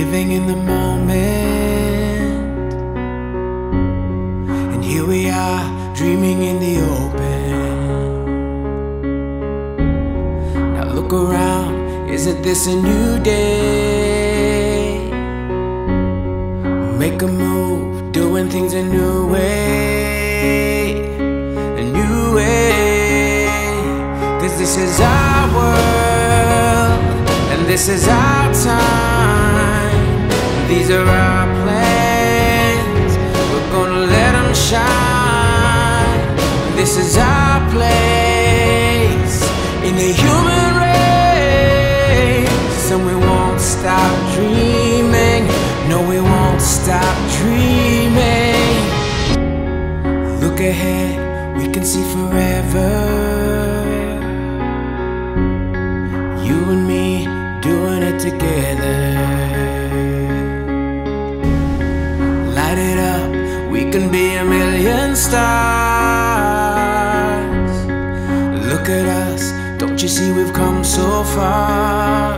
living in the moment. And here we are, dreaming in the open. Now look around, isn't this a new day? Make a move, doing things a new way. A new way. 'Cause this is our world, and this is our time. These are our plans, we're gonna let them shine. This is our place in the human race, and we won't stop dreaming. No, we won't stop dreaming. Look ahead, we can see forever. You and me doing it together. Light it up, we can be a million stars. Look at us, don't you see we've come so far?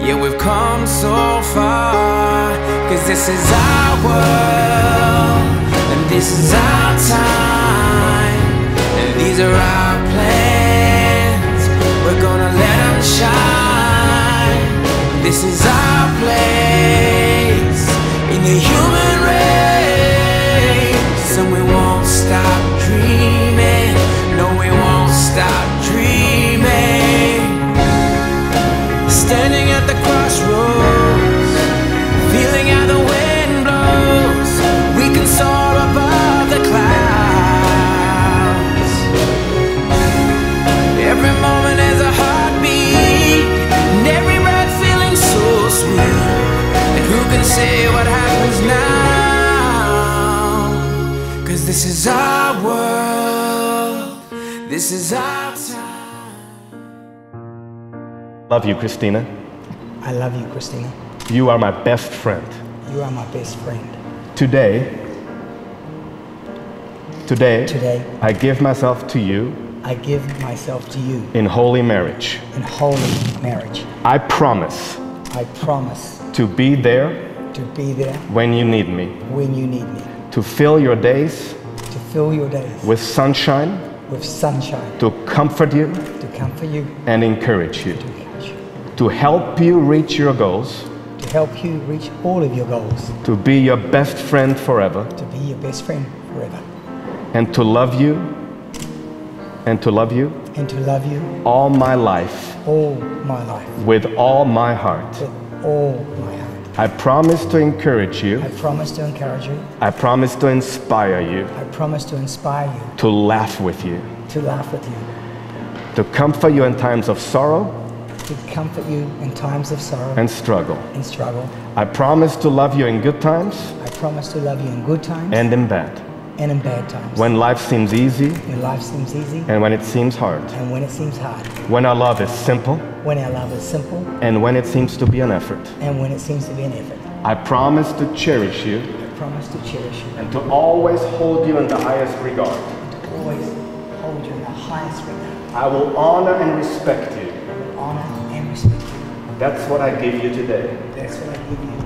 Yeah, we've come so far. 'Cause this is our world, and this is our time. And these are our plans, we're gonna let them shine. This is our place in the human race, and we won't stop dreaming. No, we won't stop dreaming. Standing at the crossroads, feeling how the wind blows, we can soar above the clouds. Every moment is a heartbeat, and every breath feeling so sweet. And who can say what happens now? 'Cause this is our world, this is our time. Love you, Christina. I love you, Christina. You are my best friend. You are my best friend. Today, Today, I give myself to you I give myself to you in holy marriage. in holy marriage. I promise I promise to be there to be there when you need me, when you need me, to fill your days to fill your days with sunshine, with sunshine, to comfort you to comfort you, and encourage you, to encourage you, to help you reach your goals, to help you reach all of your goals, to be your best friend forever, to be your best friend forever, and to love you, and to love you and to love you all my life all my life with all my heart. with all my heart. I promise to encourage you. I promise to encourage you. I promise to inspire you, I promise to inspire you, to laugh with you, to laugh with you, to comfort you in times of sorrow to comfort you in times of sorrow and struggle. and struggle. I promise to love you in good times I promise to love you in good times and in bad, and in bad times. when life seems easy When life seems easy and when it seems hard, and when it seems hard. when our love is simple When our love is simple and when it seems to be an effort. and when it seems to be an effort. I promise to cherish you I promise to cherish you and to always hold you in the highest regard. and to always hold you in the highest regard. I will honor and respect you. I will honor and respect you. That's what I give you today That's what I give you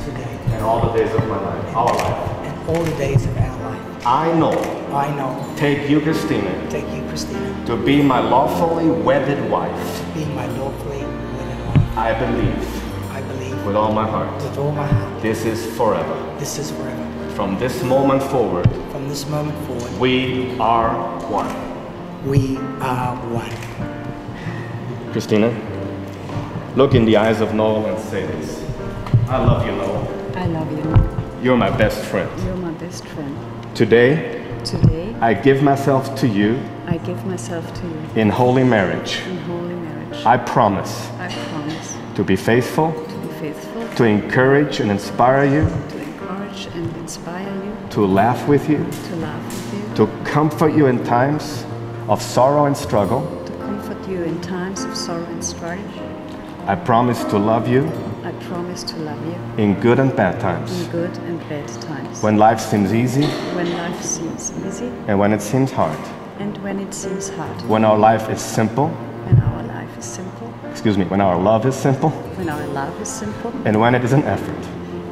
today and all the days of my life, our life. and all the days of our life. I know, I know, take you, Christina, take you, Christina, to be my lawfully wedded wife. be my lawfully wedded wife. I believe I believe with all my heart. with all my heart. This is forever. This is forever. From this moment forward, From this moment forward, we are one. we are one. Christina, look in the eyes of Noel and say this. I love you, Noel. I love you. You're my best friend. You're my best friend. Today, Today, I give myself to you I give myself to you in holy marriage. in holy marriage. I promise I promise to be faithful, to be faithful, to encourage and inspire you, to encourage and inspire you, to laugh with you, to laugh with you, to comfort you in times of sorrow and struggle. to comfort you in times of sorrow and strife. I promise to love you I promise to love you in good and bad times, in good and bad times. when life seems easy When life seems easy and when it seems hard, and when it seems hard. when our life is simple, When our life is simple, when our love is simple when our love is simple, and when it is an effort.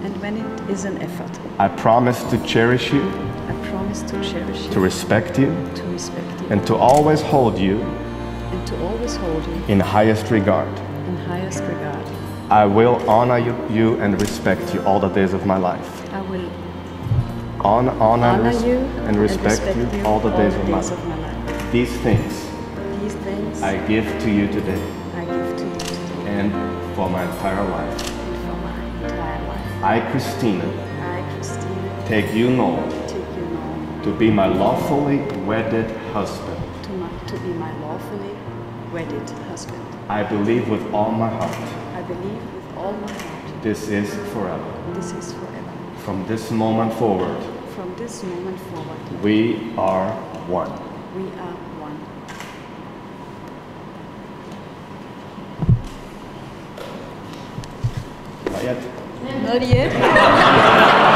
and when it is an effort. I promise to cherish you, I promise to cherish you, to respect you, to respect you, and to always hold you and to always hold you in highest regard. in highest regard. I will honor you and respect you all the days of my life. I will Honor honor you and respect you all the days of my of life. my life. These things These things I give to you today I give to you today and for my entire life. and for my entire life. I, Christina, I, Christina, take you, Noel, take you now to be my lawfully wedded husband. to be my lawfully wedded husband. I believe with all my heart, I believe with all my heart this is forever. this is forever. From this moment forward, From this moment forward, we are one. we are one. Not yet. Not yet.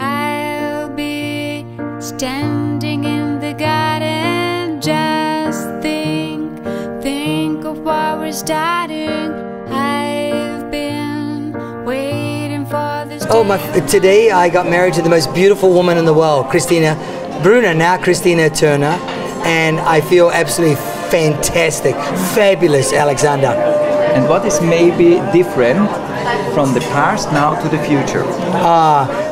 I'll be standing in the garden, just think of what we're starting. I've been waiting for this. Today I got married to the most beautiful woman in the world, Christina Brunner, now Christina Turner, and I feel absolutely fantastic, fabulous, Alexander. And what is maybe different from the past now to the future?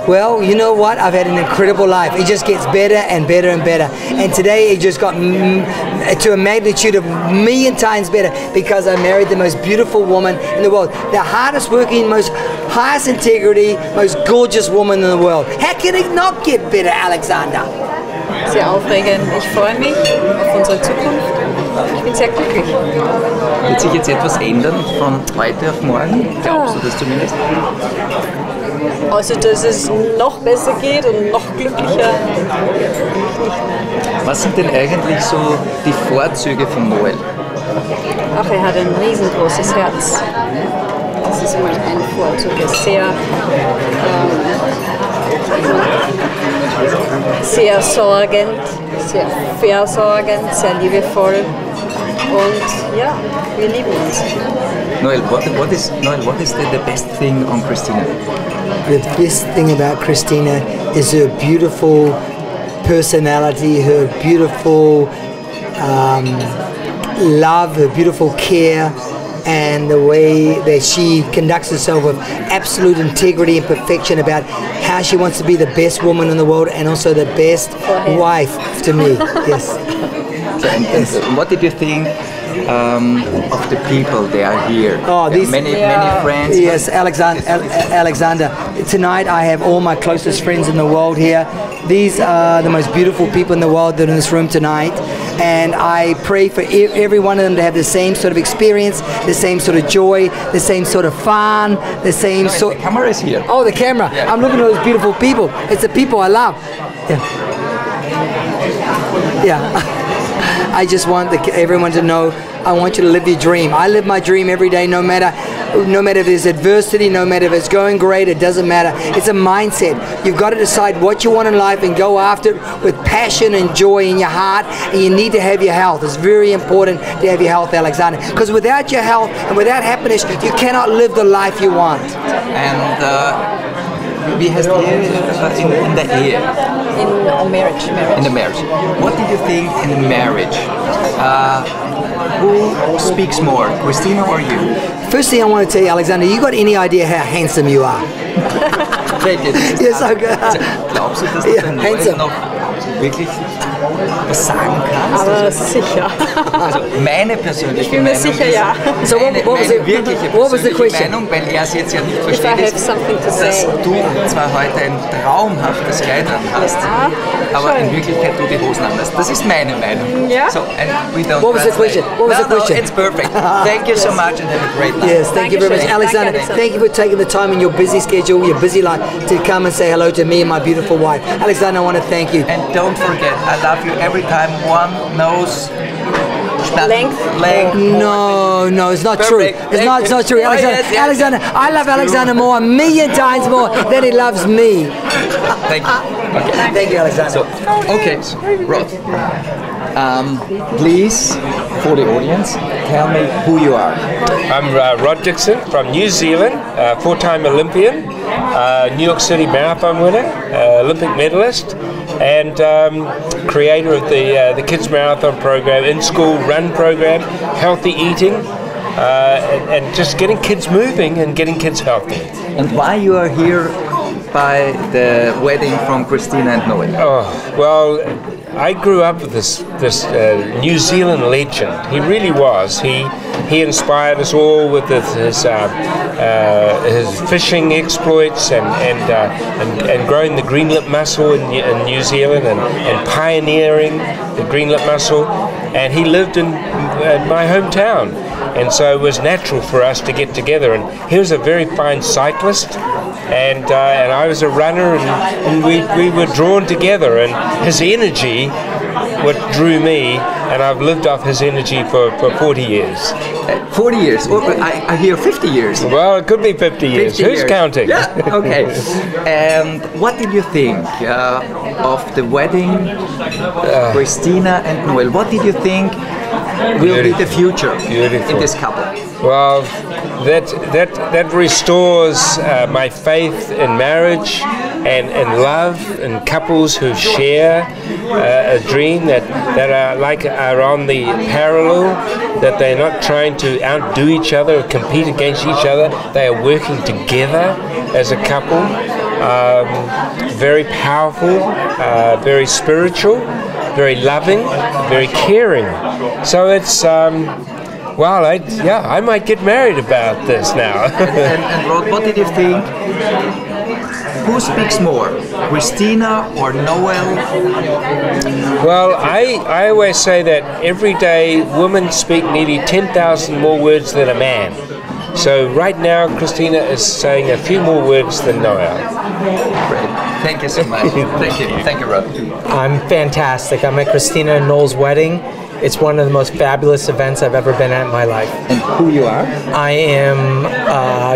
Well, you know what? I've had an incredible life. It just gets better and better and better. And today it just got to a magnitude of a million times better because I married the most beautiful woman in the world. The hardest working, most highest integrity, most gorgeous woman in the world. How can it not get better, Alexander? Sehr aufregend. Ich freue mich auf unsere Zukunft. Ich bin sehr glücklich. Wird sich jetzt etwas ändern von heute auf morgen? Glaubst du das zumindest? Also, dass es noch besser geht und noch glücklicher. Was sind denn eigentlich so die Vorzüge von Noel? Ach, er hat ein riesengroßes Herz. Das ist mal ein Vorzug. Er ist sehr sorgend, sehr versorgend, sehr liebevoll. Und ja, wir lieben uns. Noel, what is the best thing on Christina? The best thing about Christina is her beautiful personality, her beautiful love, her beautiful care, and the way that she conducts herself with absolute integrity and perfection about how she wants to be the best woman in the world and also the best wife to me. Yes. And what did you think of the people they are here? Oh, these many friends. Yes, Alexander. Tonight I have all my closest friends in the world here. These are the most beautiful people in the world that are in this room tonight. And I pray for every one of them to have the same sort of experience, the same sort of joy, the same sort of fun, the same sort. The camera is here. Oh, the camera! Yeah. I'm looking at those beautiful people. It's the people I love. Yeah. I just want everyone to know. I want you to live your dream. I live my dream every day, no matter if there's adversity, no matter if it's going great, it doesn't matter. It's a mindset. You've got to decide what you want in life and go after it with passion and joy in your heart, and you need to have your health. It's very important to have your health, Alexander, because without your health and without happiness, you cannot live the life you want. And we have in the Ehe. In a marriage. In the marriage. What did you think in the marriage? Who speaks more, Christina or you? First thing I want to tell you, Alexander, you got any idea how handsome you are? You're so good. Glaubst du, dass der Noel noch wirklich was sagen kannst? Aber sicher. Also meine persönliche Meinung sicher, ist, ja. So meine wirkliche persönliche Meinung, weil er es jetzt ja nicht versteht, ist, dass du zwar heute ein traumhaftes Kleid an hast, aber in Wirklichkeit du die Hosen an hast. Das ist meine Meinung. Ja. So, and we don't What was the question? What was the question? No, it's perfect. Thank you so much and have a great night. Yes, thank you very much. Alexander, thank you for taking the time in your busy schedule, your busy life, to come and say hello to me and my beautiful wife. Alexander, I want to thank you. And don't forget, I love you every time one knows Length. No, it's not true. It's not true. Alexander, I love Alexander more, a million times more than he loves me. Thank you. Okay. Thank you, Alexander. So, okay, Rod. Please, for the audience, tell me who you are. I'm Rod Dixon from New Zealand, four-time Olympian, New York City Marathon winner, Olympic medalist, and creator of the Kids Marathon program, in-school run program, healthy eating, and just getting kids moving and getting kids healthy. And why you are here by the wedding from Christina and Noel? Oh, well, I grew up with this New Zealand legend. He really was. He inspired us all with his fishing exploits and growing the green lip mussel in New Zealand and pioneering the green lip mussel. And he lived in my hometown. and so it was natural for us to get together. And he was a very fine cyclist, and I was a runner, and we were drawn together, and his energy what drew me, and I've lived off his energy for 40 years. 40 years? Oh, I hear 50 years. Well, it could be 50 years. Who's counting? Yeah, okay. And what did you think of the wedding, Christina and Noel? What did you think will be the future in this couple? Well, that restores my faith in marriage and love, and couples who share a dream that are on the parallel, that they're not trying to outdo each other or compete against each other. They are working together as a couple. Very powerful, very spiritual, very loving, very caring. So it's well, I might get married about this now. and Rod, what did you think? Who speaks more, Christina or Noel? Well, I always say that every day women speak nearly 10,000 more words than a man. So right now, Christina is saying a few more words than Noel. Great. Thank you so much. Thank you, Rod. I'm fantastic. I'm at Christina and Noel's wedding. It's one of the most fabulous events I've ever been at in my life. And who you are? I am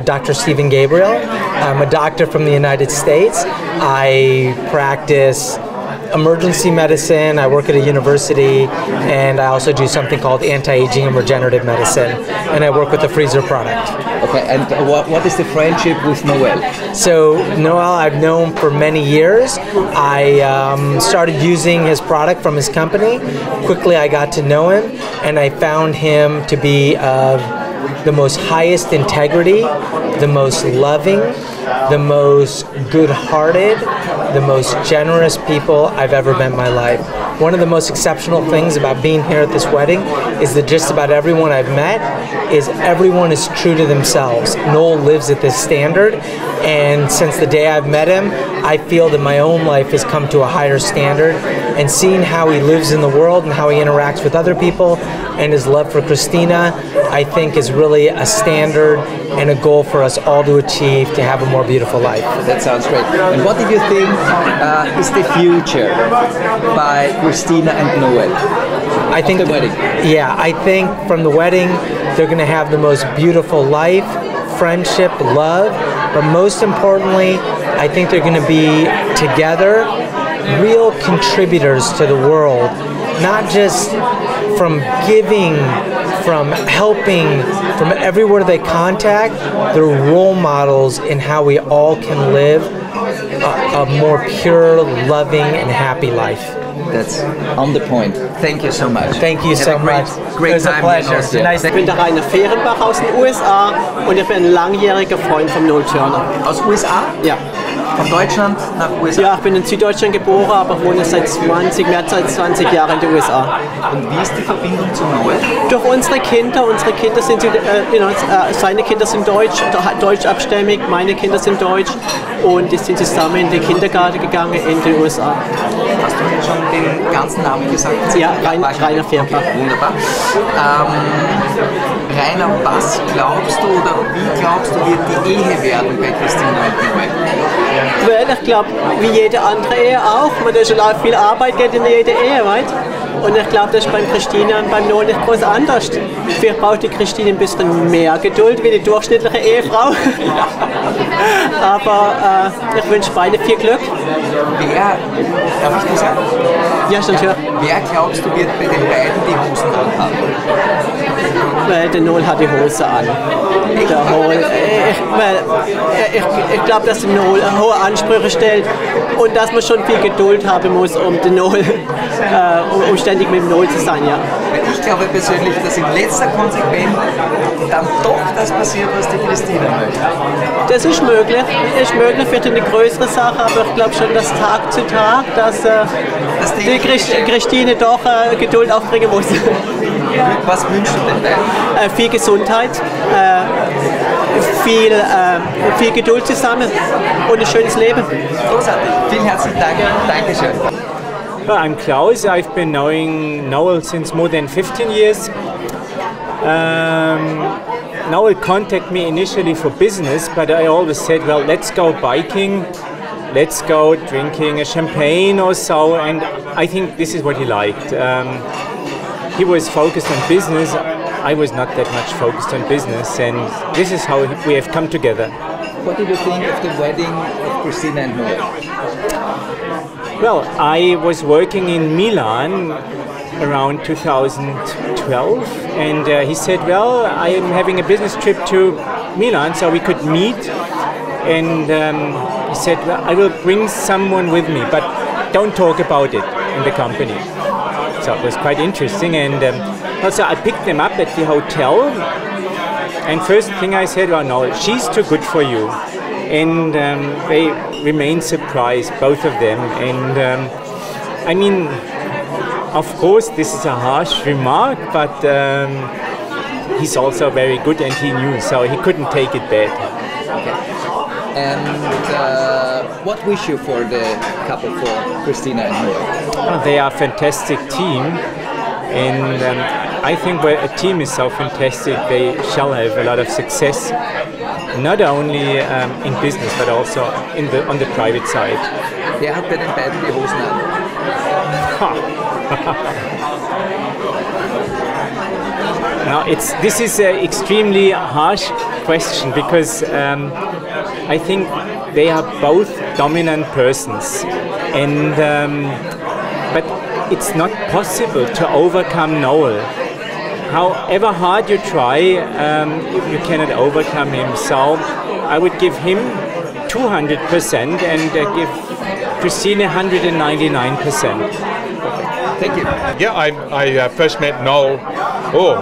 Dr. Stephen Gabriel. I'm a doctor from the United States. I practice emergency medicine. I work at a university, and I also do something called anti-aging and regenerative medicine. And I work with the Frezzor product. Okay, and what is the friendship with Noel? So Noel, I've known for many years. I started using his product from his company. Quickly, I got to know him, and I found him to be the most highest integrity, the most loving, the most good-hearted, the most generous people I've ever met in my life. One of the most exceptional things about being here at this wedding is that just about everyone I've met is everyone is true to themselves. Noel lives at this standard, and since the day I've met him, I feel that my own life has come to a higher standard, and seeing how he lives in the world and how he interacts with other people and his love for Christina, I think is really a standard and a goal for us all to achieve to have a more beautiful life. That sounds great. And what did you think is the future by Christina and Noel? I think the wedding. Yeah, I think from the wedding they're going to have the most beautiful life, friendship, love, but most importantly, I think they're going to be together, real contributors to the world, not just from giving, from helping, from everywhere they contact. They're role models in how we all can live a more pure, loving, and happy life. That's on the point. Thank you so much. Thank you so much. Great It was a time pleasure. Nice. Ich bin der Rainer Fehrenbach aus den USA und ich bin ein langjähriger Freund von Noel Turner. Aus USA? Ja. Von Deutschland nach USA? Ja, ich bin in Süddeutschland geboren, aber wohne seit mehr als 20 Jahren in den USA. Und wie ist die Verbindung zu Noel? Durch unsere Kinder sind, seine Kinder sind deutschabstämmig, meine Kinder sind deutsch und die sind zusammen in den Kindergarten gegangen in den USA. Hast du mir schon den ganzen Namen gesagt? Ja, Rainer Fehrenbach. Wunderbar. Rainer, was glaubst du oder wie glaubst du, wird die Ehe werden bei Christina und Noel? Weil ich glaube, wie jede andere Ehe auch, man hat schon viel Arbeit geht in jede Ehe, right? Und ich glaube, das ist beim Christina und beim Noel nicht groß anders. Vielleicht braucht die Christine ein bisschen mehr Geduld wie die durchschnittliche Ehefrau. Aber ich wünsche beide viel Glück. Darf ich das sagen? Ja, schon natürlich. Wer glaubst du, wird bei den beiden die Hosen anhaben? Weil der Noel hat die Hose an. Ich glaube, dass der Noel hohe Ansprüche stellt und dass man schon viel Geduld haben muss, um den Noel, um ständig mit dem Noel zu sein, ja. Ich glaube persönlich, dass in letzter Konsequenz dann doch das passiert, was die Christina möchte. Das ist möglich, vielleicht eine größere Sache, aber ich glaube schon, dass Tag zu Tag, dass die Christine doch Geduld aufbringen muss. Was wünschst du denn da? Viel Gesundheit, viel Geduld zusammen und ein schönes Leben. Großartig, vielen herzlichen Dank. Dankeschön. Well, I'm Klaus. I've been knowing Noel since more than 15 years. Noel contacted me initially for business, but I always said, well, let's go biking, let's go drinking a champagne or so, and I think this is what he liked. He was focused on business, I was not that much focused on business, and this is how we have come together. What did you think of the wedding of Christina and Noel? Well, I was working in Milan around 2012, and he said, well, I am having a business trip to Milan, so we could meet. And he said, well, I will bring someone with me, but don't talk about it in the company. So it was quite interesting, and also I picked them up at the hotel, and first thing I said, well, no, she's too good for you. And they remained surprised, both of them. And I mean, of course, this is a harsh remark, but he's also very good, and he knew, so he couldn't take it bad. Okay. And what wish you for the couple, for Christina and Noel? Oh, they are a fantastic team, and I think where a team is so fantastic, they shall have a lot of success, not only in business, but also on the private side. Wer hat bei den beiden die Hosen an? Now, this is an extremely harsh question, because I think they are both dominant persons, and but it's not possible to overcome Noel. However hard you try, you cannot overcome him. So I would give him 200% and give Christina 199%. Thank you. Yeah, I first met Noel,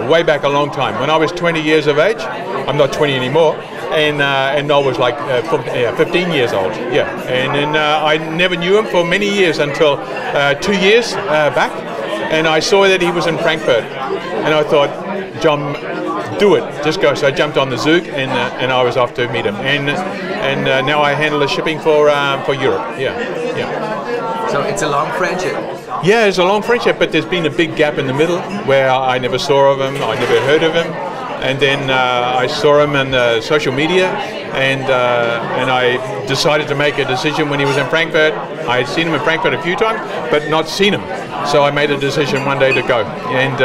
way back a long time. When I was 20 years of age. I'm not 20 anymore. And Noel was like 15 years old. Yeah, and then I never knew him for many years until 2 years back. And I saw that he was in Frankfurt. And I thought, John, do it, just go. So I jumped on the Zug, and I was off to meet him. And now I handle the shipping for Europe. Yeah. So it's a long friendship. Yeah, it's a long friendship, but there's been a big gap in the middle where I never saw of him, I never heard of him. And then I saw him on social media, and I decided to make a decision when he was in Frankfurt. I had seen him in Frankfurt a few times, but not seen him. So I made a decision one day to go, and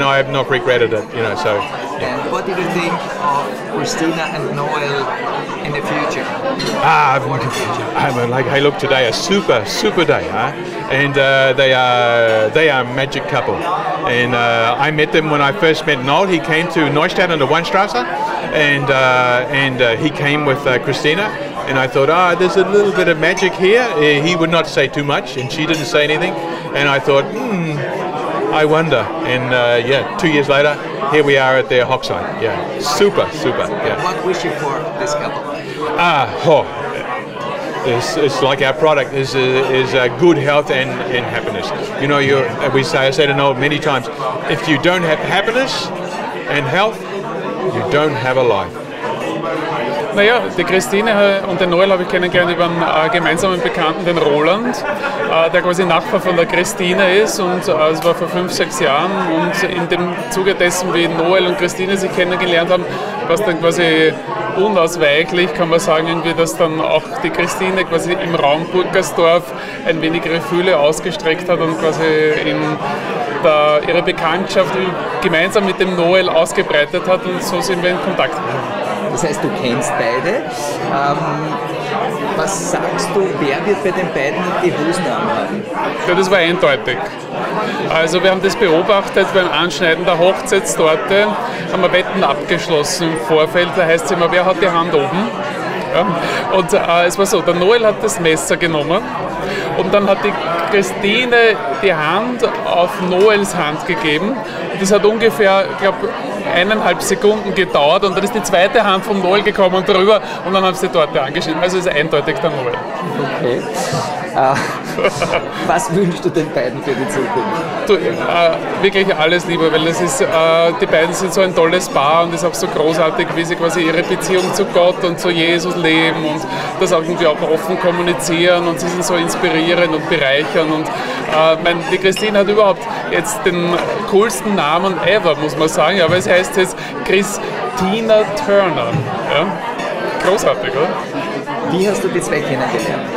I have not regretted it. So. Yeah. And what did you think of Christina and Noel in the future? Hey, look, today a super day, huh? And they are a magic couple. And I met them when I first met Noel. He came to Neustadt on the Weinstrasse, and he came with Christina. And I thought, there's a little bit of magic here. He would not say too much, and she didn't say anything. And I thought, I wonder. And 2 years later, here we are at their Hochzeit. Yeah, super. Yeah. What wish you for this couple? It's like our product is good health and happiness. I say to Noel many times, if you don't have happiness and health, you don't have a life. Naja, die Christine und den Noel habe ich kennengelernt über einen gemeinsamen Bekannten, den Roland, der quasi Nachbar von der Christine ist, und es war vor 5, 6 Jahren, und in dem Zuge dessen, wie Noel und Christine sich kennengelernt haben, war es dann quasi unausweichlich, kann man sagen, irgendwie, dass dann auch die Christine quasi im Raum Burgersdorf ein wenig ihre Fühle ausgestreckt hat und quasi ihre Bekanntschaft gemeinsam mit dem Noel ausgebreitet hat, und so sind wir in Kontakt gekommen. Das heißt, du kennst beide. Was sagst du, wer wird bei den beiden die Hosen anhaben? Ja, das war eindeutig. Also wir haben das beobachtet beim Anschneiden der Hochzeitstorte, haben wir Wetten abgeschlossen im Vorfeld. Da heißt es immer, wer hat die Hand oben? Ja. Und es war so, der Noel hat das Messer genommen, und dann hat die Christine die Hand auf Noels Hand gegeben. Und das hat ungefähr, ich glaube, 1,5 Sekunden gedauert, und dann ist die zweite Hand vom Noel gekommen und drüber, und dann haben sie die Torte angeschnitten. Also ist eindeutig der Noel. Okay. Was wünschst du den beiden für die Zukunft? Du, wirklich alles Liebe, weil das ist, die beiden sind so ein tolles Paar und es ist auch so großartig, wie sie quasi ihre Beziehung zu Gott und zu Jesus leben und das auch irgendwie auch offen kommunizieren und sie sind so inspirierend und bereichernd und die Christine hat überhaupt jetzt den coolsten Namen ever, muss man sagen, aber es heißt jetzt Christina Turner. Ja? Großartig, oder? Wie hast du die zwei kennengelernt?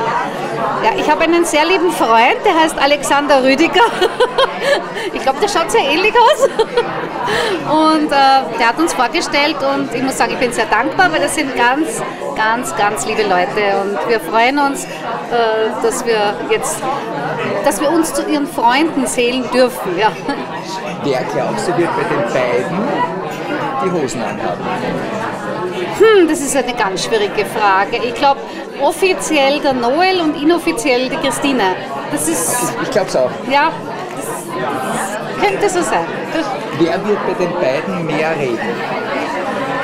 Ja, ich habe einen sehr lieben Freund, der heißt Alexander Rüdiger. Ich glaube, der schaut sehr ähnlich aus. Und der hat uns vorgestellt und ich muss sagen, ich bin sehr dankbar, weil das sind ganz, ganz, ganz liebe Leute. Und wir freuen uns, dass wir uns zu ihren Freunden zählen dürfen. Ja. Wer glaubst du wird bei den beiden die Hosen anhaben? Das ist eine ganz schwierige Frage. Ich glaube, offiziell der Noel und inoffiziell die Christina. Das ist. Ich glaube es auch. Ja, das könnte so sein. Wer wird bei den beiden mehr reden?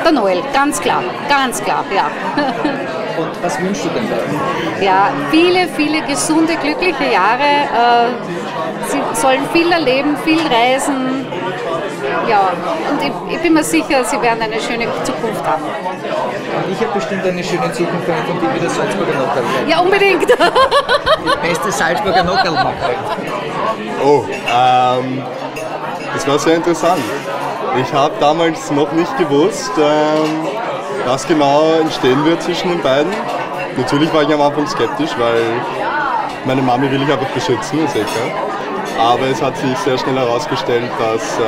Der Noel, ganz klar, ja. Und was wünschst du den beiden? Ja, viele, viele gesunde, glückliche Jahre. Sie sollen viel erleben, viel reisen. Ja, und ich bin mir sicher, sie werden eine schöne Zukunft haben. Und ich habe bestimmt eine schöne Zukunft, wenn ich von dir wieder Salzburger Nockerl kriege. Ja, unbedingt. Die beste Salzburger Nockerl-Macherin. Oh, das war sehr interessant. Ich habe damals noch nicht gewusst, was genau entstehen wird zwischen den beiden. Natürlich war ich am Anfang skeptisch, weil meine Mami will ich einfach beschützen, ist klar. Aber es hat sich sehr schnell herausgestellt, dass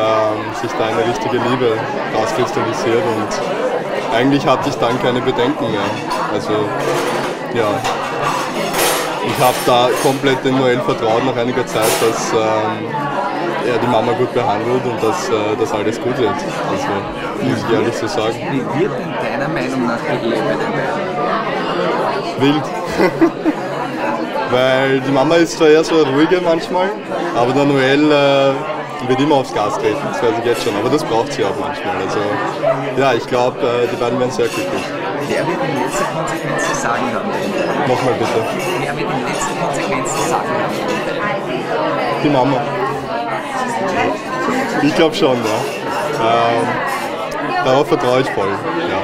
sich da eine richtige Liebe rauskristallisiert und eigentlich hatte ich dann keine Bedenken mehr. Also ja, ich habe da komplett dem Noel vertraut nach einiger Zeit, dass er die Mama gut behandelt und dass alles gut wird. Also muss ich ehrlich so sagen. Wie wird denn deiner Meinung nach die Ehe bei den beiden? Wild. Weil die Mama ist zwar eher so ruhiger manchmal, aber der Noel wird immer aufs Gas treten, das weiß ich jetzt schon, aber das braucht sie auch manchmal. Also ja, ich glaube, die beiden werden sehr glücklich. Wer wird in letzter Konsequenz zu sagen haben? Nochmal bitte. Wer wird in letzter Konsequenz zu sagen haben? Die Mama. Ich glaube schon, ja. Darauf vertraue ich voll. Ja.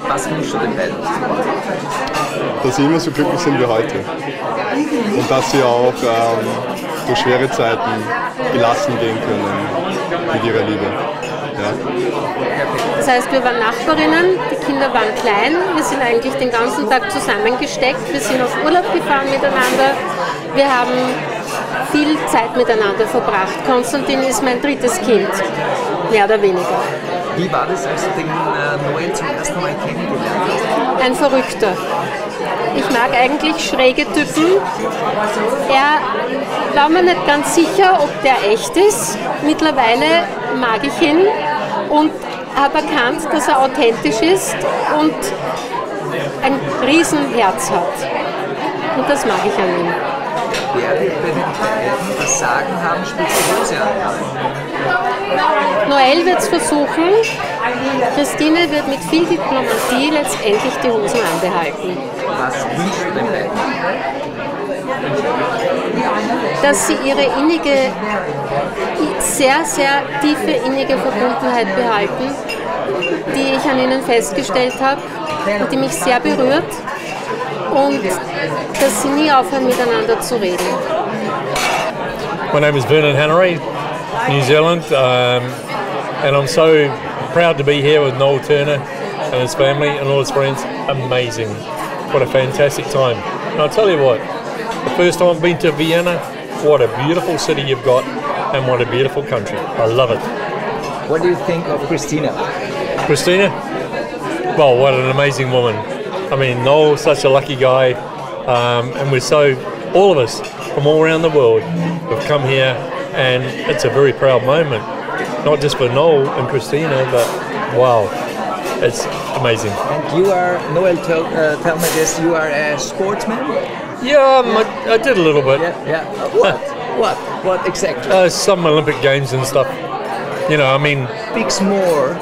Was wünschst du den beiden? Dass sie immer so glücklich sind wie heute. Und dass sie auch durch schwere Zeiten gelassen gehen können mit ihrer Liebe. Ja. Das heißt, wir waren Nachbarinnen, die Kinder waren klein, wir sind eigentlich den ganzen Tag zusammengesteckt, wir sind auf Urlaub gefahren miteinander, wir haben viel Zeit miteinander verbracht. Konstantin ist mein drittes Kind, mehr oder weniger. Wie war das, als du den Noel zum ersten Mal kennengelernt hast? Ein Verrückter. Ich mag eigentlich schräge Typen. Er war mir nicht ganz sicher, ob der echt ist. Mittlerweile mag ich ihn und habe erkannt, dass er authentisch ist und ein Riesenherz hat. Und das mag ich an ihm. Wer wird bei den beiden das Sagen haben, spielt die Hose an? Noel wird es versuchen, Christine wird mit viel Diplomatie letztendlich die Hosen anbehalten. Was wünschst du den beiden? Dass sie ihre innige, sehr, sehr tiefe innige Verbundenheit behalten, die ich an ihnen festgestellt habe und die mich sehr berührt. Und dass sie nie aufhören, miteinander zu reden. My name is Vernon Hannery, New Zealand, and I'm so proud to be here with Noel Turner and his family and all his friends. Amazing. What a fantastic time. And I'll tell you what, the first time I've been to Vienna, what a beautiful city you've got and what a beautiful country. I love it. What do you think of Christina? Christina? Well, what an amazing woman. I mean, Noel's such a lucky guy, and we're so, all of us from all around the world have come here, and it's a very proud moment, not just for Noel and Christina, but wow, it's amazing. And you are, Noel, tell me this, you are a sportsman? Yeah, I did a little bit. Yeah. What exactly? Some Olympic Games and stuff. You know, I mean... Picks more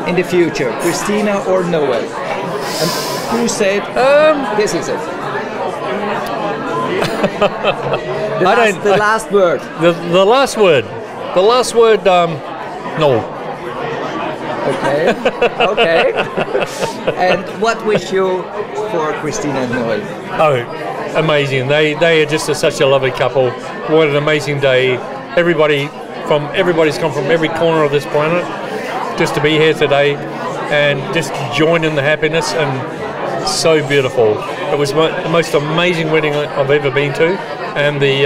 in the future, Christina or Noel? And who said, this is it? The last word. The last word. The last word. No. Okay. Okay. And what wish you for Christina and Noel? Oh, amazing! They are just such a lovely couple. What an amazing day! Everybody's come from every corner of this planet just to be here today and just join in the happiness, and so beautiful. It was the most amazing wedding I've ever been to, and the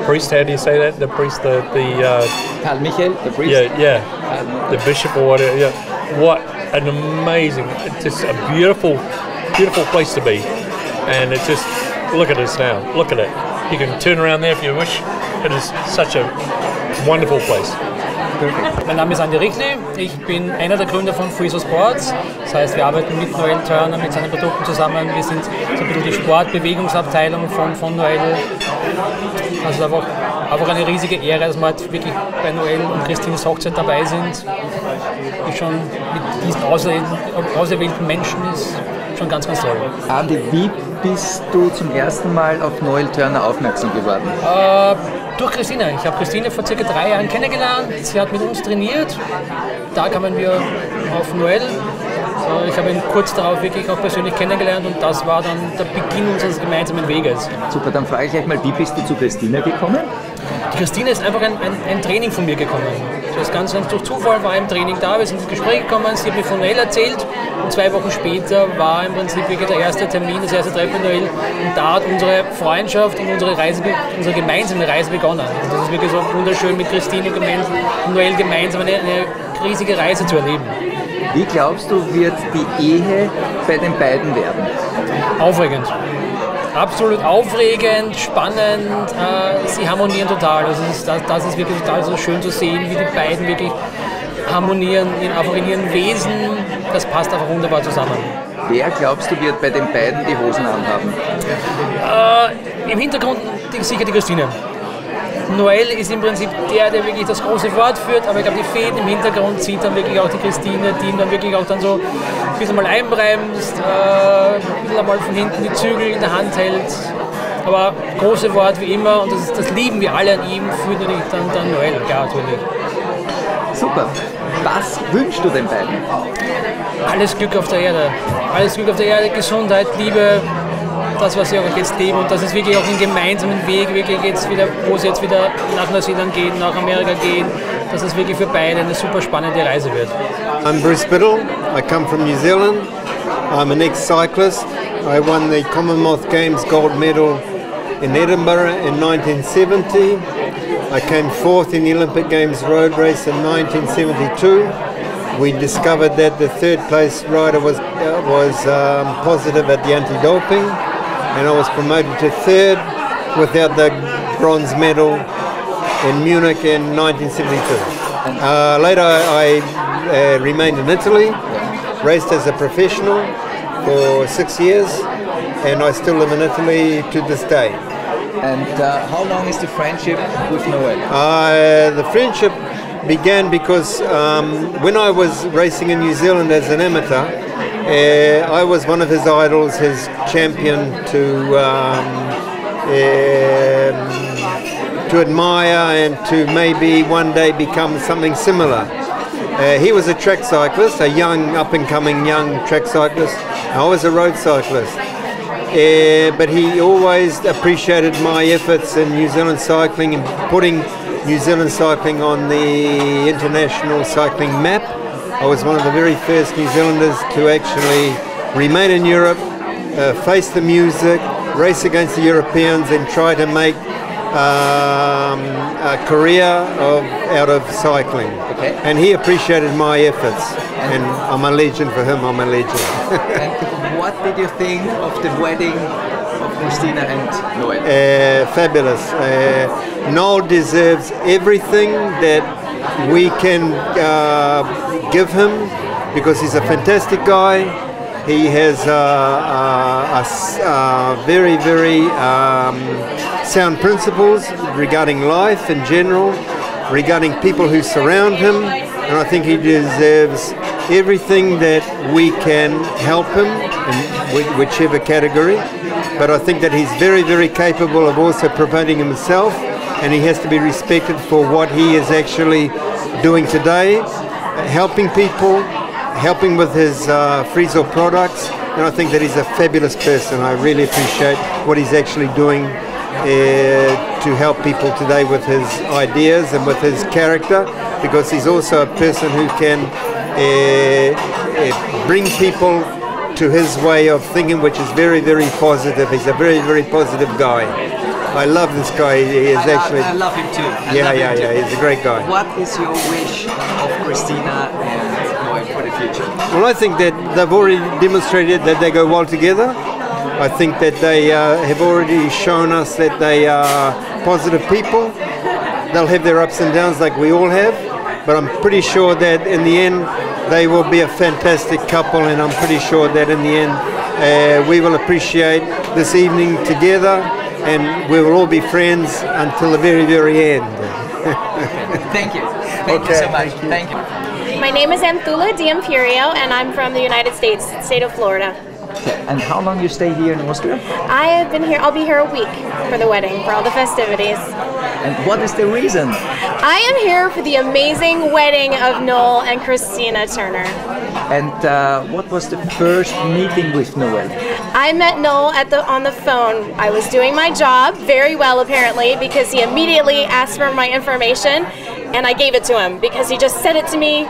priest, how do you say that? The priest, Karl Michael, the priest? Yeah, the bishop or whatever, yeah. What an amazing, just a beautiful, beautiful place to be. And it's just, look at us now, look at it. You can turn around there if you wish. It is such a wonderful place. Mein Name ist Andi Richli, ich bin einer der Gründer von Frezzor Sports. Das heißt, wir arbeiten mit Noel Turner, mit seinen Produkten zusammen. Wir sind so ein bisschen die Sportbewegungsabteilung von Noel. Also einfach eine riesige Ehre, dass wir halt wirklich bei Noel und Christines Hochzeit dabei sind. Die schon mit diesen auserwählten Menschen ist schon ganz, ganz toll. Andi, wie bist du zum ersten Mal auf Noel Turner aufmerksam geworden? Durch Christine. Ich habe Christine vor circa 3 Jahren kennengelernt. Sie hat mit uns trainiert. Da kamen wir auf Noel. Ich habe ihn kurz darauf wirklich auch persönlich kennengelernt und das war dann der Beginn unseres gemeinsamen Weges. Super, dann frage ich gleich mal, wie bist du zu Christine gekommen? Die Christine ist einfach ein Training von mir gekommen. Das Ganze durch Zufall war im Training da, wir sind ins Gespräch gekommen, sie hat mir von Noel erzählt und 2 Wochen später war im Prinzip wirklich der erste Termin, das erste Treffen mit Noel und da hat unsere Freundschaft und unsere gemeinsame Reise begonnen. Und das ist wirklich so wunderschön mit Christine und Noel gemeinsam eine riesige Reise zu erleben. Wie glaubst du, wird die Ehe bei den beiden werden? Aufregend. Absolut aufregend, spannend, sie harmonieren total. Das ist wirklich total so schön zu sehen, wie die beiden wirklich harmonieren, einfach in ihrem Wesen. Das passt einfach wunderbar zusammen. Wer glaubst du, wird bei den beiden die Hosen anhaben? Im Hintergrund sicher die Christine. Noel ist im Prinzip der wirklich das große Wort führt, aber ich glaube, die Fäden im Hintergrund zieht dann wirklich auch die Christine, die ihn dann wirklich auch dann so ein bisschen mal einbremst, ein bisschen mal von hinten die Zügel in der Hand hält. Aber große Wort wie immer und das lieben wir alle an ihm, führt natürlich dann Noel, klar, natürlich. Super. Was wünschst du den beiden? Alles Glück auf der Erde. Alles Glück auf der Erde, Gesundheit, Liebe. Das, was sie auch jetzt leben und das ist wirklich auch ein gemeinsamen Weg, wirklich jetzt wieder, wo sie jetzt wieder nach Neuseeland gehen, nach Amerika gehen, dass es wirklich für beide eine super spannende Reise wird. I'm Bruce Biddle, I come from New Zealand, I'm an ex-cyclist, I won the Commonwealth Games gold medal in Edinburgh in 1970, I came 4th in the Olympic Games road race in 1972. We discovered that the 3rd place rider was positive at the anti-doping, and I was promoted to 3rd without the bronze medal in Munich in 1972. Later I remained in Italy, raced as a professional for 6 years, and I still live in Italy to this day. And how long is the friendship with Noel? The friendship began because when I was racing in New Zealand as an amateur, I was one of his idols, his champion to admire and to maybe one day become something similar. He was a track cyclist, a young, up-and-coming young track cyclist. I was a road cyclist. But he always appreciated my efforts in New Zealand cycling and putting New Zealand cycling on the international cycling map. I was one of the very first New Zealanders to actually remain in Europe, face the music, race against the Europeans and try to make a career out of cycling. Okay. And he appreciated my efforts, and I'm a legend for him, I'm a legend. And what did you think of the wedding of Christina and Noel? Fabulous. Noel deserves everything that we can give him because he's a fantastic guy. He has very, very sound principles regarding life in general, regarding people who surround him, and I think he deserves everything that we can help him in whichever category. But I think that he's very, very capable of also promoting himself, and he has to be respected for what he is actually doing today, helping people, helping with his Frezzor products. And I think that he's a fabulous person. I really appreciate what he's actually doing to help people today with his ideas and with his character, because he's also a person who can bring people to his way of thinking, which is very, very positive. He's a very, very positive guy. I love this guy. He is I love him too. He's a great guy. What is your wish of Christina and Noel for the future? Well, I think that they've already demonstrated that they go well together. I think that they have already shown us that they are positive people. They'll have their ups and downs like we all have, but I'm pretty sure that in the end they will be a fantastic couple, and I'm pretty sure that in the end we will appreciate this evening together, and we will all be friends until the very, very end. Thank you. Thank you so much. Thank you. My name is Antula Di Imperio, and I'm from the United States, state of Florida. And how long you stay here in Austria? I have been here, I'll be here a week for the wedding, for all the festivities. And what is the reason? I am here for the amazing wedding of Noel and Christina Turner. And what was the first meeting with Noel? I met Noel on the phone. I was doing my job very well, apparently, because he immediately asked for my information, and I gave it to him because he just said it to me,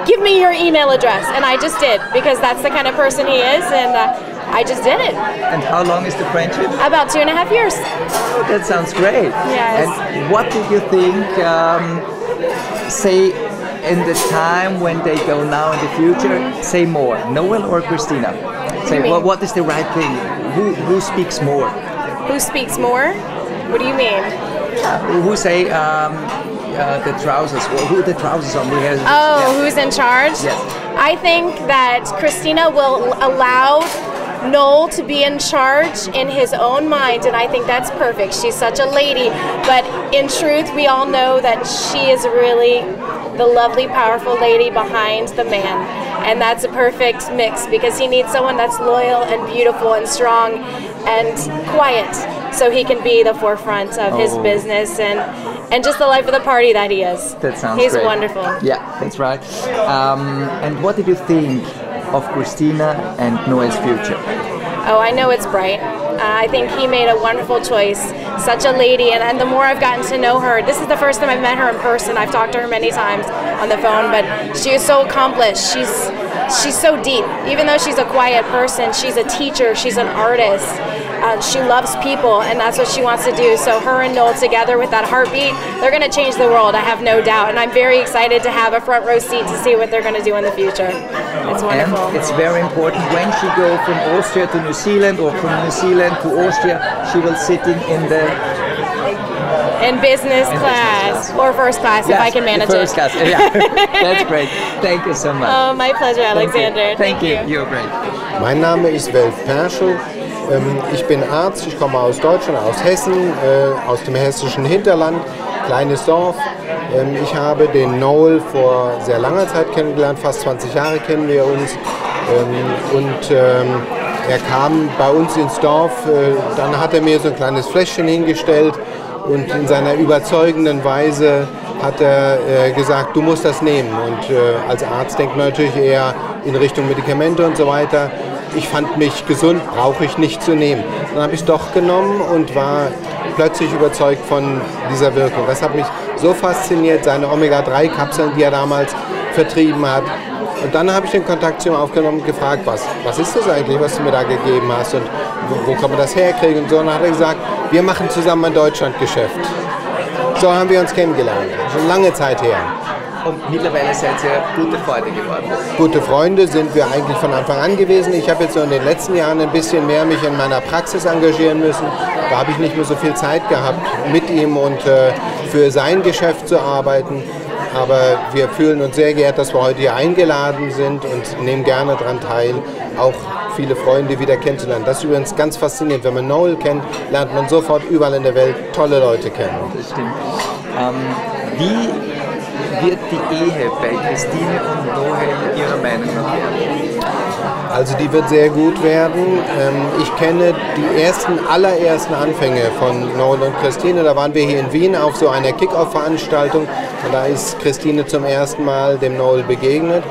give me your email address, and I just did, because that's the kind of person he is, and I just did it. And how long is the friendship? About 2.5 years. Oh, that sounds great. Yes. And what did you think, say, in the time when they go now in the future, say more, Noel or Christina? Say, what is the right thing? Who speaks more? Who speaks more? What do you mean? Who say the trousers? Who the trousers on? Who's in charge? Yes. I think that Christina will allow Noel to be in charge in his own mind, and I think that's perfect. She's such a lady, but in truth, we all know that she is really the lovely, powerful lady behind the man. And that's a perfect mix, because he needs someone that's loyal and beautiful and strong and quiet, so he can be the forefront of his business and just the life of the party that he is. That sounds He's great. wonderful. Yeah, that's right. And what did you think of Christina and Noel's future? Oh, I know it's bright. I think he made a wonderful choice. Such a lady, and the more I've gotten to know her, this is the first time I've met her in person. I've talked to her many times on the phone, but she is so accomplished. She's so deep. Even though she's a quiet person, she's a teacher, she's an artist. She loves people, and that's what she wants to do. So her and Noel together with that heartbeat, they're going to change the world, I have no doubt. And I'm very excited to have a front row seat to see what they're going to do in the future. It's wonderful. And it's very important, when she goes from Austria to New Zealand or from New Zealand to Austria, she will sit in business class or first class, if I can manage first it. Class. Yeah. That's great. Thank you so much. Oh, my pleasure, Alexander. Thank you. You're great. Mein Name ist Welf Perschel. Ich bin Arzt, ich komme aus Deutschland, aus Hessen, aus dem hessischen Hinterland, kleines Dorf. Ich habe den Noel vor sehr langer Zeit kennengelernt, fast 20 Jahre kennen wir uns. Er kam bei uns ins Dorf, dann hat er mir so ein kleines Fläschchen hingestellt und in seiner überzeugenden Weise hat er gesagt, du musst das nehmen. Und als Arzt denkt man natürlich eher in Richtung Medikamente und so weiter. Ich fand mich gesund, brauche ich nicht zu nehmen. Dann habe ich es doch genommen und war plötzlich überzeugt von dieser Wirkung. Das hat mich so fasziniert, seine Omega-3-Kapseln, die er damals vertrieben hat. Und dann habe ich den Kontakt zu ihm aufgenommen und gefragt, was ist das eigentlich, was du mir da gegeben hast und wo kann man das herkriegen und so. Und dann hat er gesagt, wir machen zusammen ein Deutschlandgeschäft. So haben wir uns kennengelernt, schon lange Zeit her. Und mittlerweile seid ihr gute Freunde geworden. Gute Freunde sind wir eigentlich von Anfang an gewesen. Ich habe jetzt so in den letzten Jahren ein bisschen mehr mich in meiner Praxis engagieren müssen. Da habe ich nicht mehr so viel Zeit gehabt, mit ihm und für sein Geschäft zu arbeiten. Aber wir fühlen uns sehr geehrt, dass wir heute hier eingeladen sind und nehmen gerne daran teil, auch viele Freunde wieder kennenzulernen. Das ist übrigens ganz faszinierend. Wenn man Noel kennt, lernt man sofort überall in der Welt tolle Leute kennen. Das stimmt. wird die Ehe bei Christine und Noel Ihrer Meinung nach werden? Also die wird sehr gut werden. Ich kenne die allerersten Anfänge von Noel und Christine. Da waren wir hier in Wien auf so einer Kick-Off-Veranstaltung und da ist Christine zum ersten Mal dem Noel begegnet.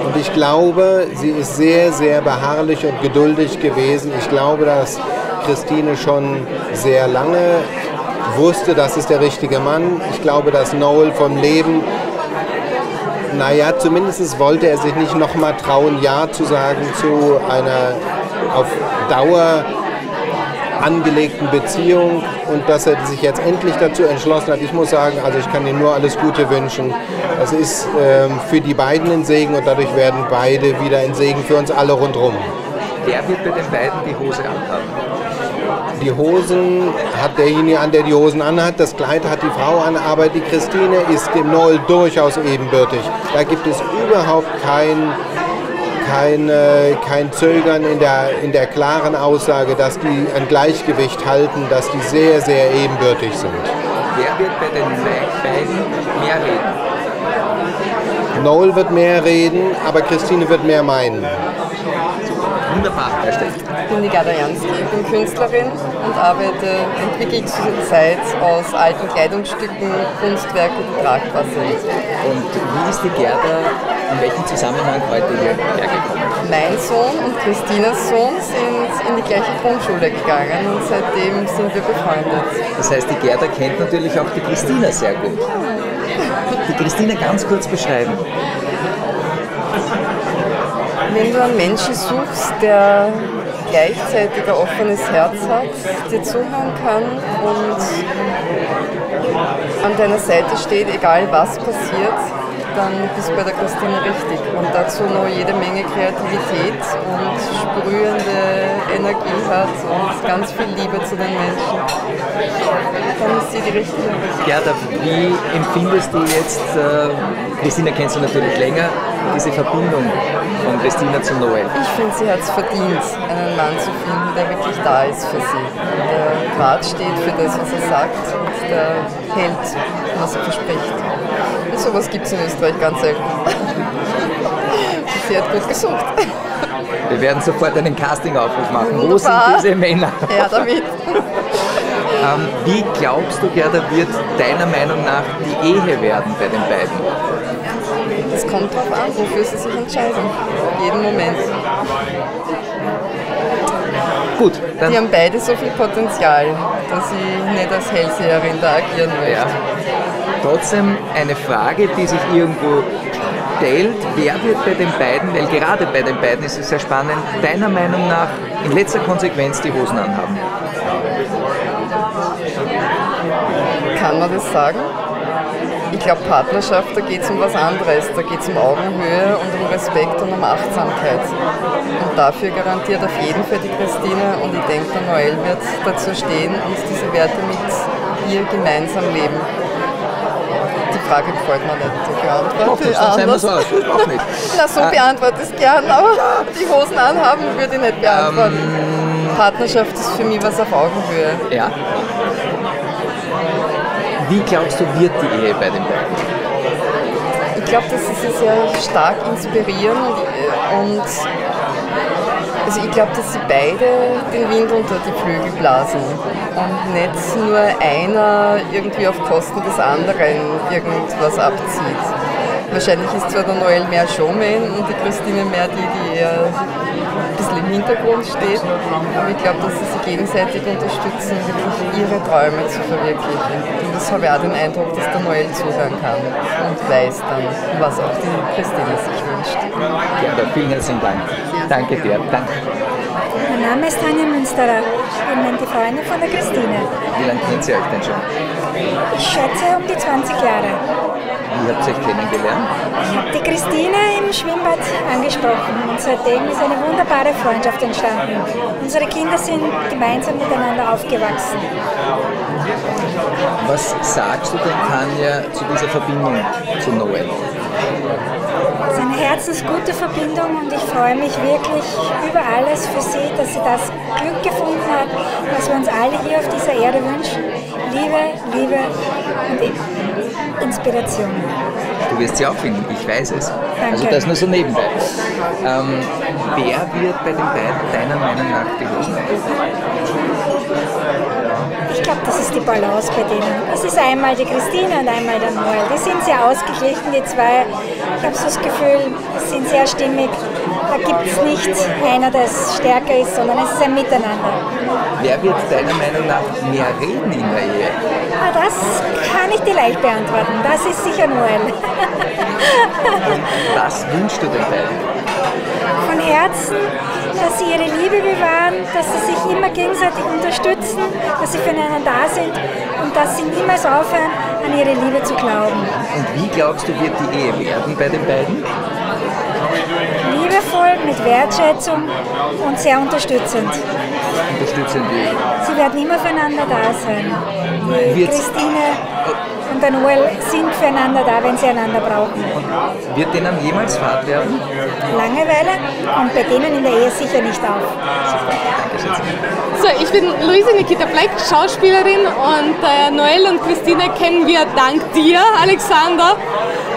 Und ich glaube, sie ist sehr, sehr beharrlich und geduldig gewesen. Ich glaube, dass Christine schon sehr lange wusste, das ist der richtige Mann. Ich glaube, dass Noel vom Leben, naja, zumindest wollte er sich nicht nochmal trauen, Ja zu sagen zu einer auf Dauer angelegten Beziehung und dass er sich jetzt endlich dazu entschlossen hat. Ich muss sagen, also ich kann ihm nur alles Gute wünschen. Das ist für die beiden ein Segen und dadurch werden beide wieder ein Segen für uns alle rundherum. Wer wird bei den beiden die Hose anhaben? Die Hosen hat derjenige an, der die Hosen anhat. Das Kleid hat die Frau an, aber die Christine ist dem Noel durchaus ebenbürtig. Da gibt es überhaupt kein Zögern in der klaren Aussage, dass die ein Gleichgewicht halten, dass die sehr, sehr ebenbürtig sind. Wer wird bei den beiden mehr reden? Noel wird mehr reden, aber Christine wird mehr meinen. Wunderbar, Herr Steck. Ich bin die Gerda Jansky, ich bin Künstlerin und entwickle zurzeit aus alten Kleidungsstücken Kunstwerke, die tragbar sind. Und wie ist die Gerda in welchem Zusammenhang heute hierher gekommen? Mein Sohn und Christinas Sohn sind in die gleiche Grundschule gegangen und seitdem sind wir befreundet. Das heißt, die Gerda kennt natürlich auch die Christina sehr gut. Die Christina ganz kurz beschreiben. Wenn du einen Menschen suchst, der gleichzeitig ein offenes Herz hat, dir zuhören kann und an deiner Seite steht, egal was passiert, dann bist du bei der Christine richtig. Und dazu noch jede Menge Kreativität und sprühende Energie hat und ganz viel Liebe zu den Menschen. Dann ist sie die richtige. Gerda, wie empfindest du jetzt, Christina kennst du natürlich länger, diese Verbindung von Christina zu Noel? Ich finde, sie hat es verdient, einen Mann zu finden, der wirklich da ist für sie. Der gerade steht für das, was er sagt und der hält, was er verspricht. Und sowas gibt es in Österreich ganz selten. Sie hat gut gesucht. Wir werden sofort einen Casting-Aufruf machen. Wunderbar. Wo sind diese Männer? Ja, damit. Wie glaubst du, Gerda, wird deiner Meinung nach die Ehe werden bei den beiden? Das kommt darauf an, wofür sie sich entscheiden. Jeden Moment. Gut, dann. Die haben beide so viel Potenzial, dass ich nicht als Hellseherin da agieren möchte. Ja. Trotzdem eine Frage, die sich irgendwo stellt, wer wird bei den beiden, weil gerade bei den beiden ist es sehr spannend, deiner Meinung nach in letzter Konsequenz die Hosen anhaben? Kann man das sagen? Ich glaube, Partnerschaft, da geht es um was anderes. Da geht es um Augenhöhe und um Respekt und um Achtsamkeit. Und dafür garantiert auf jeden Fall die Christine und ich denke, der Noel wird dazu stehen und diese Werte mit ihr gemeinsam leben. Die Frage gefällt mir nicht, die beantworte auch nicht. Na, so beantworte ich es gern, aber die Hosen anhaben würde ich nicht beantworten. Partnerschaft ist für mich was auf Augenhöhe. Ja. Wie glaubst du, wird die Ehe bei den beiden? Ich glaube, dass sie sich sehr stark inspirieren und also ich glaube, dass sie beide den Wind unter die Flügel blasen und nicht nur einer irgendwie auf Kosten des anderen irgendwas abzieht. Wahrscheinlich ist zwar der Noel mehr Showman und die Christine mehr die eher ein bisschen im Hintergrund steht, aber ich glaube, dass sie sich gegenseitig unterstützen, wirklich ihre Träume zu verwirklichen. Und das habe ich auch den Eindruck, dass der Noel zuhören kann und weiß dann, was auch die Christine sich wünscht. Ja, vielen herzlichen Dank. Danke dir. Danke. Mein Name ist Tanja Münsterer. Ich bin die Freundin von der Christine. Wie lange kennt ihr euch denn schon? Ich schätze um die 20 Jahre. Wie habt ihr euch kennengelernt? Ich habe die Christine im Schwimmbad angesprochen und seitdem ist eine wunderbare Freundschaft entstanden. Unsere Kinder sind gemeinsam miteinander aufgewachsen. Was sagst du denn, Tanja, zu dieser Verbindung zu Noel? Es ist eine herzensgute Verbindung und ich freue mich wirklich über alles für sie, dass sie das Glück gefunden hat, was wir uns alle hier auf dieser Erde wünschen. Liebe, Liebe und Inspiration. Du wirst sie auch finden, ich weiß es. Danke. Also das nur so nebenbei. Wer wird bei den beiden deiner Meinung nach die Hosen Ich glaube, das ist die Balance bei denen. Es ist einmal die Christina und einmal der Noel. Die sind sehr ausgeglichen, die zwei. Ich habe so das Gefühl, sie sind sehr stimmig. Da gibt es nicht einer, der stärker ist, sondern es ist ein Miteinander. Wer wird deiner Meinung nach mehr reden in der Ehe? Das kann ich dir leicht beantworten. Das ist sicher Noel. Was wünschst du den beiden? Von Herzen, dass sie ihre Liebe bewahren, dass sie sich immer gegenseitig unterstützen, dass sie füreinander da sind und dass sie niemals aufhören, an ihre Liebe zu glauben. Und wie glaubst du, wird die Ehe werden bei den beiden? Liebevoll, mit Wertschätzung und sehr unterstützend. Unterstützend wie? Sie werden immer füreinander da sein. Die Christine und der Noel sind füreinander da, wenn sie einander brauchen. Und wird denen jemals Fahrt werden? Langeweile und bei denen in der Ehe sicher nicht auf. So, ich bin Luise Nikita Bleck, Schauspielerin, und Noel und Christine kennen wir dank dir, Alexander.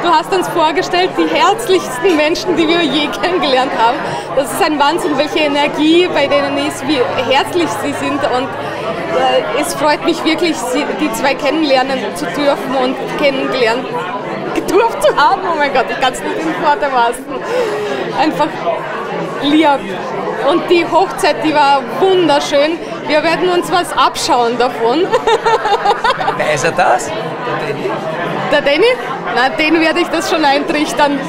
Du hast uns vorgestellt, die herzlichsten Menschen, die wir je kennengelernt haben. Das ist ein Wahnsinn, welche Energie bei denen ist, wie herzlich sie sind, und es freut mich wirklich, die zwei kennenlernen zu dürfen und kennengelernt gedurft zu haben. Oh mein Gott, ich kann es nicht in Worte fassen. Einfach lieb. Und die Hochzeit, die war wunderschön. Wir werden uns was abschauen davon. Weiß er das? Der Danny? Na, den werde ich das schon eintrichtern.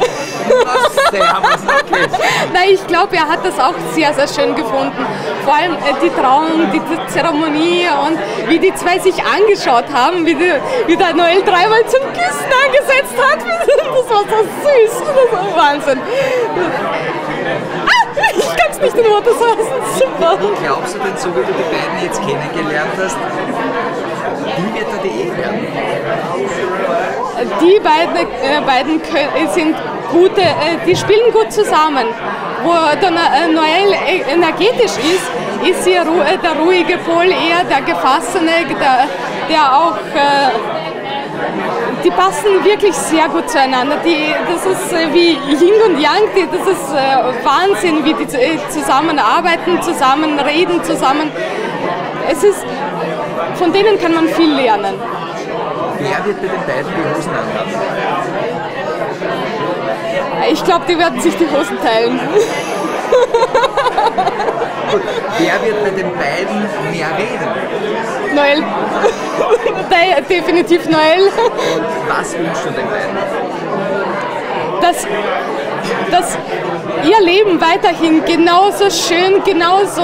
Nein, ich glaube, er hat das auch sehr, sehr schön gefunden. Vor allem die Trauung, die Zeremonie und wie die zwei sich angeschaut haben, wie der Noel dreimal zum Küssen angesetzt hat. Das war so süß, das war Wahnsinn. Ich kann es nicht in Worte sagen, super. Wie glaubst du denn, so wie du die beiden jetzt kennengelernt hast, wie wird da die Ehe werden? Die beiden sind gute, die spielen gut zusammen. Wo der Noel energetisch ist sie der ruhige Pol, eher der Gefasstene, der auch... Die passen wirklich sehr gut zueinander. Das ist wie Yin und Yang, das ist Wahnsinn, wie die zusammenarbeiten, zusammen reden, zusammen. Von denen kann man viel lernen. Wer wird bei den beiden die Hosen anhaben? Ich glaube, die werden sich die Hosen teilen. Gut, wer wird bei den beiden mehr reden? Noel. Definitiv Noel. Und was wünschst du den beiden? Dass ihr Leben weiterhin genauso schön, genauso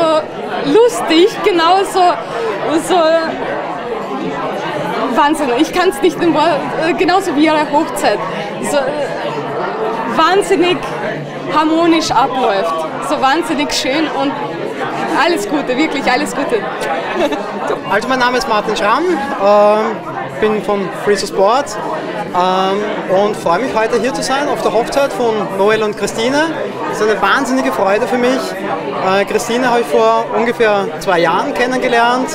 lustig, genauso Wahnsinn. Ich kann es nicht in Worten, genauso wie ihre Hochzeit. So wahnsinnig harmonisch abläuft. So wahnsinnig schön und alles Gute, wirklich alles Gute. Also mein Name ist Martin Schramm, bin von Frezzor Sport und freue mich heute hier zu sein auf der Hochzeit von Noel und Christine. Das ist eine wahnsinnige Freude für mich. Christine habe ich vor ungefähr 2 Jahren kennengelernt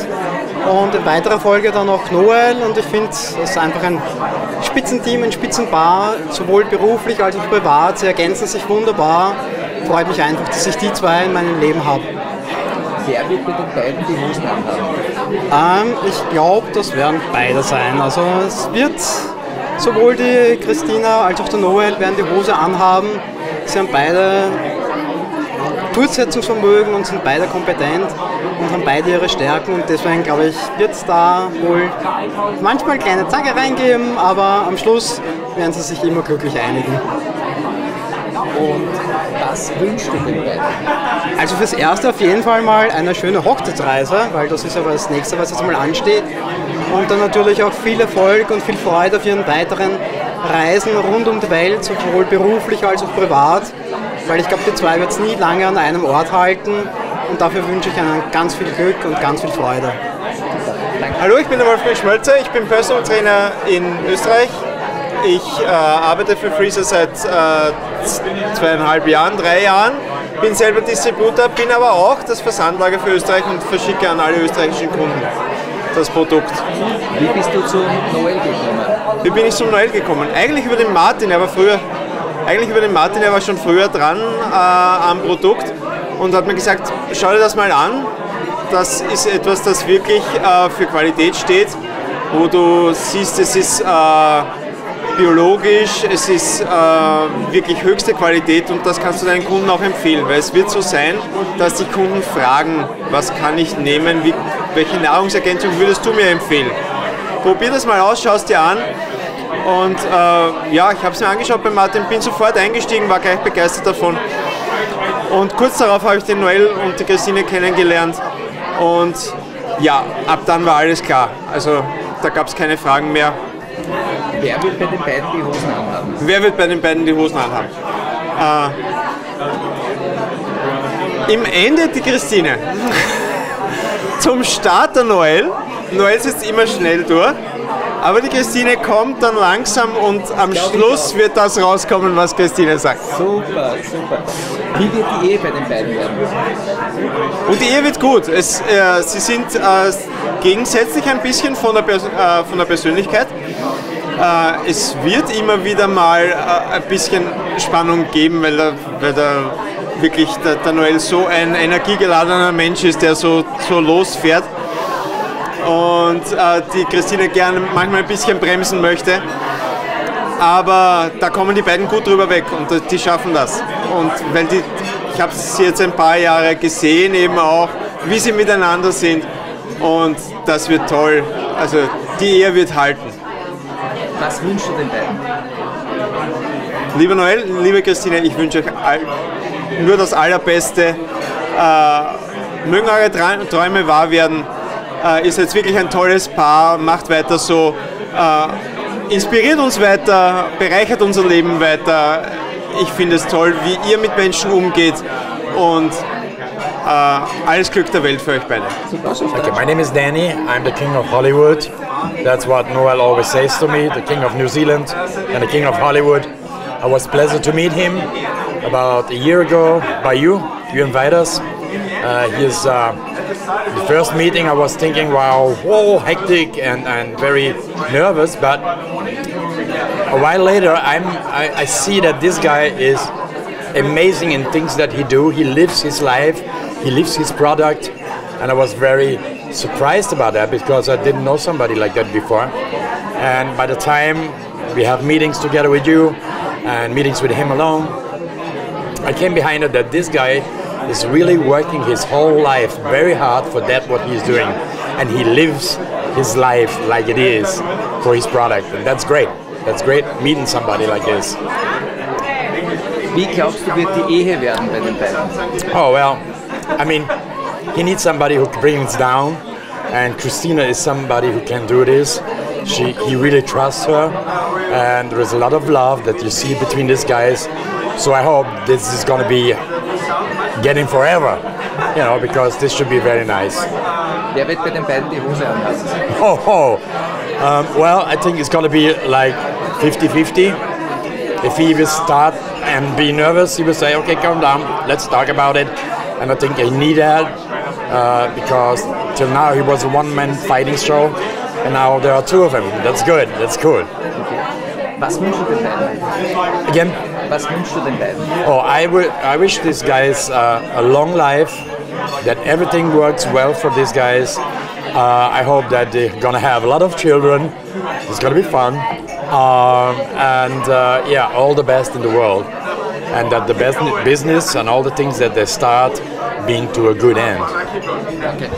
und in weiterer Folge dann auch Noel, und ich finde, das ist einfach ein Spitzenteam, ein Spitzenpaar, sowohl beruflich als auch privat. Sie ergänzen sich wunderbar. Freut mich einfach, dass ich die zwei in meinem Leben habe. Wer wird mit den beiden die Hosen anhaben? Ich glaube, das werden beide sein. Also es wird sowohl die Christina als auch der Noel werden die Hose anhaben. Sie haben beide Durchsetzungsvermögen und sind beide kompetent und haben beide ihre Stärken, und deswegen glaube ich, wird es da wohl manchmal kleine Zackereien geben, aber am Schluss werden sie sich immer glücklich einigen. Und was wünschst du den beiden? Also fürs Erste auf jeden Fall mal eine schöne Hochzeitsreise, weil das ist aber das Nächste, was jetzt mal ansteht. Und dann natürlich auch viel Erfolg und viel Freude auf ihren weiteren Reisen rund um die Welt, sowohl beruflich als auch privat. Weil ich glaube, die zwei wird es nie lange an einem Ort halten, und dafür wünsche ich ihnen ganz viel Glück und ganz viel Freude. Hallo, ich bin der Wolfgang Schmölzer, ich bin Personal Trainer in Österreich. Ich arbeite für Frezzor seit 2,5 Jahren, 3 Jahren, bin selber Distributor, bin aber auch das Versandlager für Österreich und verschicke an alle österreichischen Kunden. das Produkt. Wie bist du zu Noel gekommen? Wie bin ich zum Noel gekommen? Eigentlich über den Martin, er war schon früher dran am Produkt und hat mir gesagt, schau dir das mal an. Das ist etwas, das wirklich für Qualität steht, wo du siehst, es ist biologisch, es ist wirklich höchste Qualität und das kannst du deinen Kunden auch empfehlen, weil es wird so sein, dass die Kunden fragen, was kann ich nehmen, welche Nahrungsergänzung würdest du mir empfehlen? Probier das mal aus, schau es dir an und ja, ich habe es mir angeschaut bei Martin, bin sofort eingestiegen, war gleich begeistert davon und kurz darauf habe ich den Noel und die Christine kennengelernt und ja, ab dann war alles klar, also da gab es keine Fragen mehr. Wer wird bei den beiden die Hosen anhaben? Wer wird bei den beiden die Hosen anhaben? Im Ende die Christine. Zum Start der Noel. Noel sitzt immer schnell durch. Aber die Christine kommt dann langsam und am Schluss wird das rauskommen, was Christine sagt. Super, super. Wie wird die Ehe bei den beiden werden? Und die Ehe wird gut. Sie sind gegensätzlich ein bisschen von der Persönlichkeit. Es wird immer wieder mal ein bisschen Spannung geben, weil wirklich der Noel so ein energiegeladener Mensch ist, der so losfährt. Und die Christine gerne manchmal ein bisschen bremsen möchte. Aber da kommen die beiden gut drüber weg und die schaffen das. Und weil ich habe sie jetzt ein paar Jahre gesehen, eben auch, wie sie miteinander sind. Und das wird toll. Also die Ehe wird halten. Was wünschst du den beiden? Lieber Noel, liebe Christine, ich wünsche euch nur das Allerbeste. Mögen eure Träume wahr werden. Ihr seid wirklich ein tolles Paar, macht weiter so, inspiriert uns weiter, bereichert unser Leben weiter. Ich finde es toll, wie ihr mit Menschen umgeht und alles Glück der Welt für euch beide. Okay, my name is Danny. I'm the king of Hollywood. That's what Noel always says to me, the king of New Zealand and the king of Hollywood. I was pleased to meet him about a year ago by you. You invite us. The first meeting I was thinking, wow, whoa, hectic and very nervous, but a while later I see that this guy is amazing in things that he do. He lives his life, he lives his product, and I was very surprised about that because I didn't know somebody like that before. And by the time we have meetings together with you and meetings with him alone, I came behind it that this guy is really working his whole life very hard for what he's doing, and he lives his life like it is for his product, and that's great. That's great meeting somebody like this. Wie glaubst du, wird die Ehe werden bei den beiden? Oh well, I mean, he needs somebody who brings down, and Christina is somebody who can do this. He really trusts her, and there is a lot of love that you see between these guys. So I hope this is going to be getting forever, you know, because this should be very nice. Wer wird bei den beiden die Hose anhaben? Well, I think it's going to be like 50-50. If he will start and be nervous, he will say, okay, calm down, let's talk about it. And I think I need that because till now he was a one-man fighting show, and now there are two of them. That's good, that's cool. Okay. Was wünschst du den beiden? Again? Was wünschst du den beiden? Oh, I wish these guys a long life, that everything works well for these guys. I hope that they're gonna have a lot of children. It's gonna be fun, and yeah, all the best in the world, and that the best business and all the things that they start being to a good end. Okay.